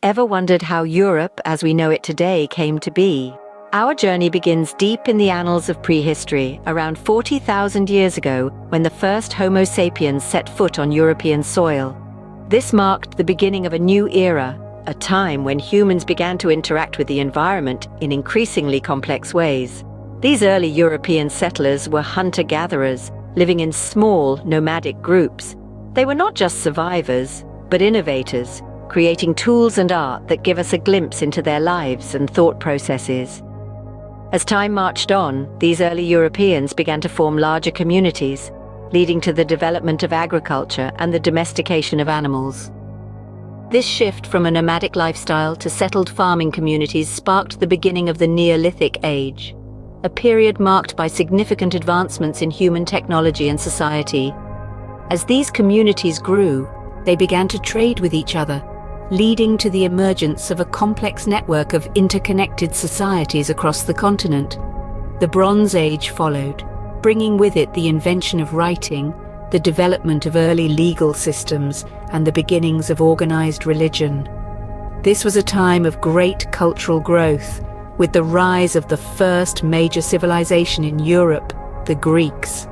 Ever wondered how Europe, as we know it today, came to be? Our journey begins deep in the annals of prehistory, around 40,000 years ago, when the first Homo sapiens set foot on European soil. This marked the beginning of a new era, a time when humans began to interact with the environment in increasingly complex ways. These early European settlers were hunter-gatherers, living in small, nomadic groups. They were not just survivors, but innovators, creating tools and art that give us a glimpse into their lives and thought processes. As time marched on, these early Europeans began to form larger communities, leading to the development of agriculture and the domestication of animals. This shift from a nomadic lifestyle to settled farming communities sparked the beginning of the Neolithic Age, a period marked by significant advancements in human technology and society. As these communities grew, they began to trade with each other, leading to the emergence of a complex network of interconnected societies across the continent. The Bronze Age followed, bringing with it the invention of writing, the development of early legal systems, and the beginnings of organized religion. This was a time of great cultural growth, with the rise of the first major civilization in Europe, the Greeks.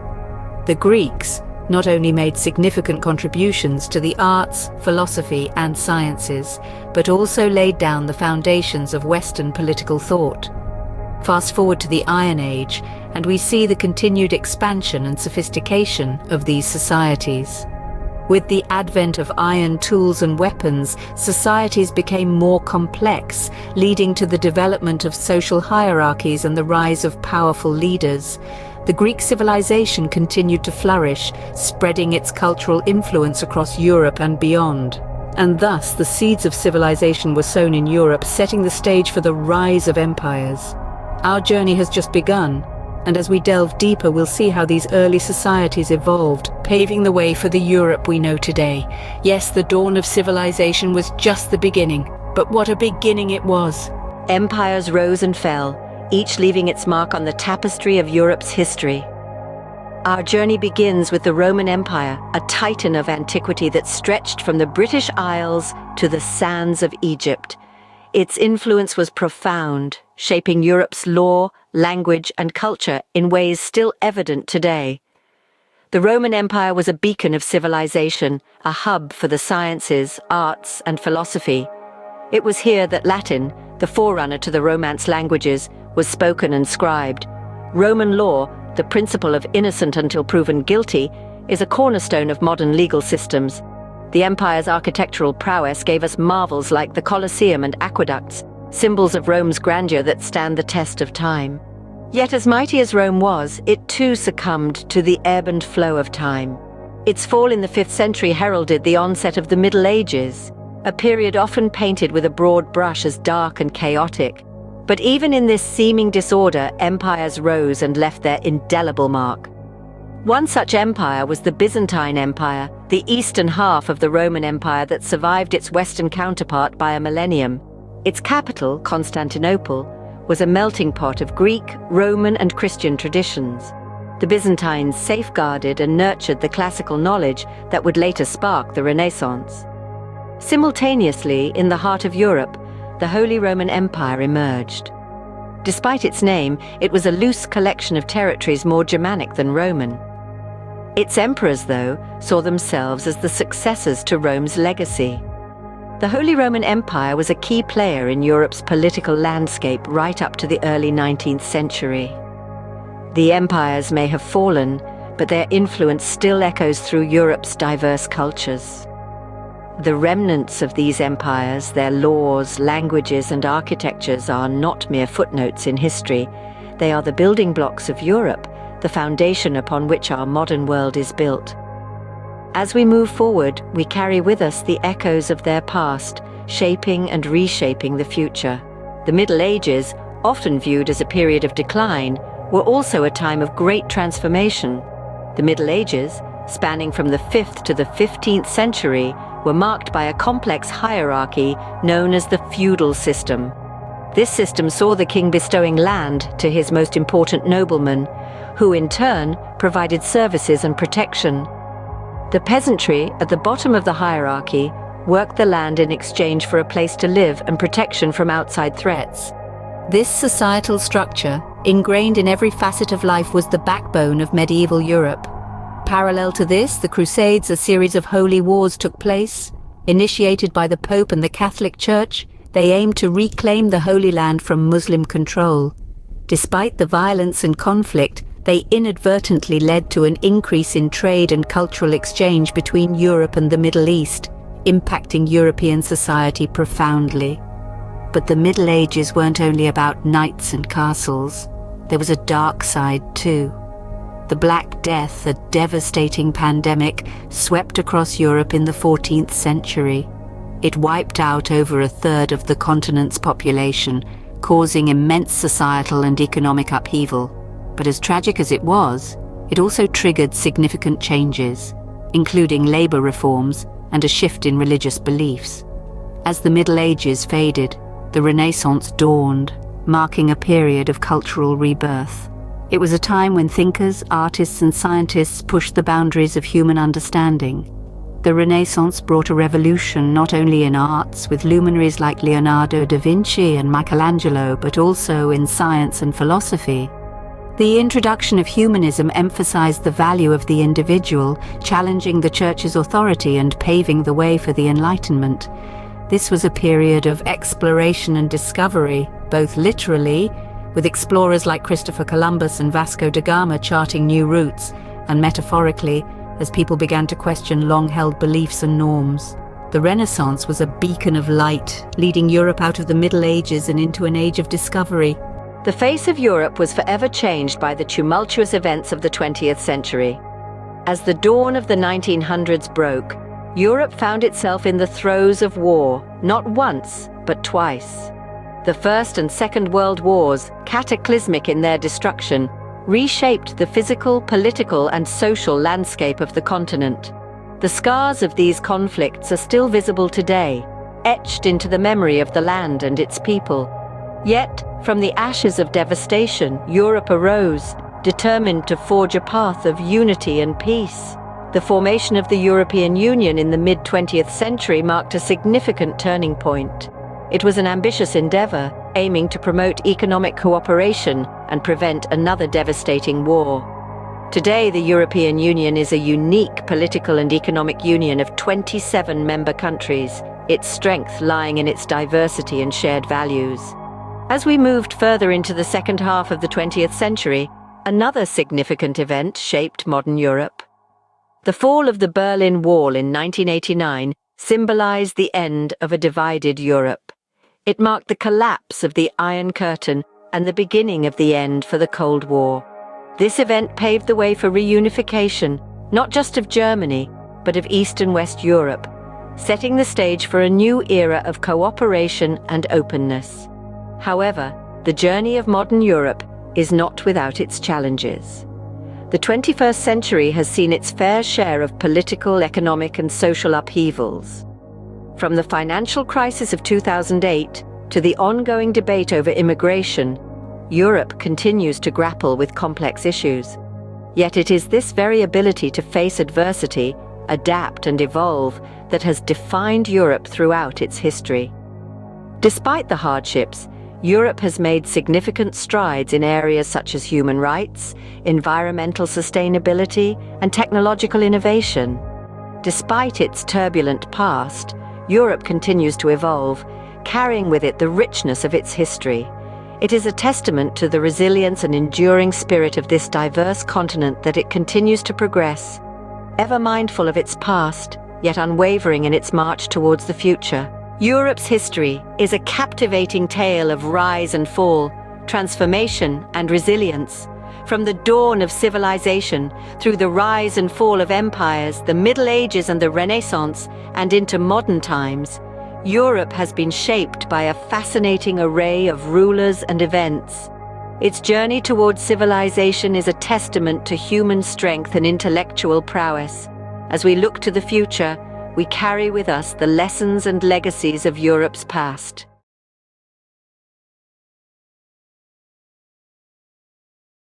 The Greeks not only made significant contributions to the arts, philosophy, and sciences, but also laid down the foundations of Western political thought. Fast forward to the Iron Age, and we see the continued expansion and sophistication of these societies. With the advent of iron tools and weapons, societies became more complex, leading to the development of social hierarchies and the rise of powerful leaders. The Greek civilization continued to flourish, spreading its cultural influence across Europe and beyond. And thus, the seeds of civilization were sown in Europe, setting the stage for the rise of empires. Our journey has just begun, and as we delve deeper, we'll see how these early societies evolved, paving the way for the Europe we know today. Yes, the dawn of civilization was just the beginning, but what a beginning it was! Empires rose and fell, each leaving its mark on the tapestry of Europe's history. Our journey begins with the Roman Empire, a titan of antiquity that stretched from the British Isles to the sands of Egypt. Its influence was profound, shaping Europe's law, language, and culture in ways still evident today. The Roman Empire was a beacon of civilization, a hub for the sciences, arts, and philosophy. It was here that Latin, the forerunner to the Romance languages, was spoken and scribed. Roman law, the principle of innocent until proven guilty, is a cornerstone of modern legal systems. The empire's architectural prowess gave us marvels like the Colosseum and aqueducts, symbols of Rome's grandeur that stand the test of time. Yet as mighty as Rome was, it too succumbed to the ebb and flow of time. Its fall in the 5th century heralded the onset of the Middle Ages, a period often painted with a broad brush as dark and chaotic. But even in this seeming disorder, empires rose and left their indelible mark. One such empire was the Byzantine Empire, the eastern half of the Roman Empire that survived its western counterpart by a millennium. Its capital, Constantinople, was a melting pot of Greek, Roman, and Christian traditions. The Byzantines safeguarded and nurtured the classical knowledge that would later spark the Renaissance. Simultaneously, in the heart of Europe, the Holy Roman Empire emerged. Despite its name, it was a loose collection of territories more Germanic than Roman. Its emperors, though, saw themselves as the successors to Rome's legacy. The Holy Roman Empire was a key player in Europe's political landscape right up to the early 19th century. The empires may have fallen, but their influence still echoes through Europe's diverse cultures. The remnants of these empires, their laws, languages, and architectures are not mere footnotes in history. They are the building blocks of Europe, the foundation upon which our modern world is built. As we move forward, we carry with us the echoes of their past, shaping and reshaping the future. The Middle Ages, often viewed as a period of decline, were also a time of great transformation. The Middle Ages, spanning from the 5th to the 15th century, were marked by a complex hierarchy known as the feudal system. This system saw the king bestowing land to his most important noblemen, who in turn provided services and protection. The peasantry, at the bottom of the hierarchy, worked the land in exchange for a place to live and protection from outside threats. This societal structure, ingrained in every facet of life, was the backbone of medieval Europe. Parallel to this, the Crusades, a series of holy wars, took place. Initiated by the Pope and the Catholic Church, they aimed to reclaim the Holy Land from Muslim control. Despite the violence and conflict, they inadvertently led to an increase in trade and cultural exchange between Europe and the Middle East, impacting European society profoundly. But the Middle Ages weren't only about knights and castles. There was a dark side too. The Black Death, a devastating pandemic, swept across Europe in the 14th century. It wiped out over a third of the continent's population, causing immense societal and economic upheaval. But as tragic as it was, it also triggered significant changes, including labor reforms and a shift in religious beliefs. As the Middle Ages faded, the Renaissance dawned, marking a period of cultural rebirth. It was a time when thinkers, artists, and scientists pushed the boundaries of human understanding. The Renaissance brought a revolution not only in arts, with luminaries like Leonardo da Vinci and Michelangelo, but also in science and philosophy. The introduction of humanism emphasized the value of the individual, challenging the Church's authority and paving the way for the Enlightenment. This was a period of exploration and discovery, both literally, with explorers like Christopher Columbus and Vasco da Gama charting new routes, and metaphorically, as people began to question long-held beliefs and norms. The Renaissance was a beacon of light, leading Europe out of the Middle Ages and into an age of discovery. The face of Europe was forever changed by the tumultuous events of the 20th century. As the dawn of the 1900s broke, Europe found itself in the throes of war, not once, but twice. The First and Second World Wars, cataclysmic in their destruction, reshaped the physical, political, and social landscape of the continent. The scars of these conflicts are still visible today, etched into the memory of the land and its people. Yet, from the ashes of devastation, Europe arose, determined to forge a path of unity and peace. The formation of the European Union in the mid-20th century marked a significant turning point. It was an ambitious endeavor, aiming to promote economic cooperation and prevent another devastating war. Today, the European Union is a unique political and economic union of 27 member countries, its strength lying in its diversity and shared values. As we moved further into the second half of the 20th century, another significant event shaped modern Europe. The fall of the Berlin Wall in 1989 symbolized the end of a divided Europe. It marked the collapse of the Iron Curtain and the beginning of the end for the Cold War. This event paved the way for reunification, not just of Germany, but of East and West Europe, setting the stage for a new era of cooperation and openness. However, the journey of modern Europe is not without its challenges. The 21st century has seen its fair share of political, economic, and social upheavals. From the financial crisis of 2008 to the ongoing debate over immigration, Europe continues to grapple with complex issues. Yet it is this very ability to face adversity, adapt, and evolve that has defined Europe throughout its history. Despite the hardships, Europe has made significant strides in areas such as human rights, environmental sustainability, and technological innovation. Despite its turbulent past, Europe continues to evolve, carrying with it the richness of its history. It is a testament to the resilience and enduring spirit of this diverse continent that it continues to progress, ever mindful of its past, yet unwavering in its march towards the future. Europe's history is a captivating tale of rise and fall, transformation and resilience. From the dawn of civilization, through the rise and fall of empires, the Middle Ages and the Renaissance, and into modern times, Europe has been shaped by a fascinating array of rulers and events. Its journey towards civilization is a testament to human strength and intellectual prowess. As we look to the future, we carry with us the lessons and legacies of Europe's past.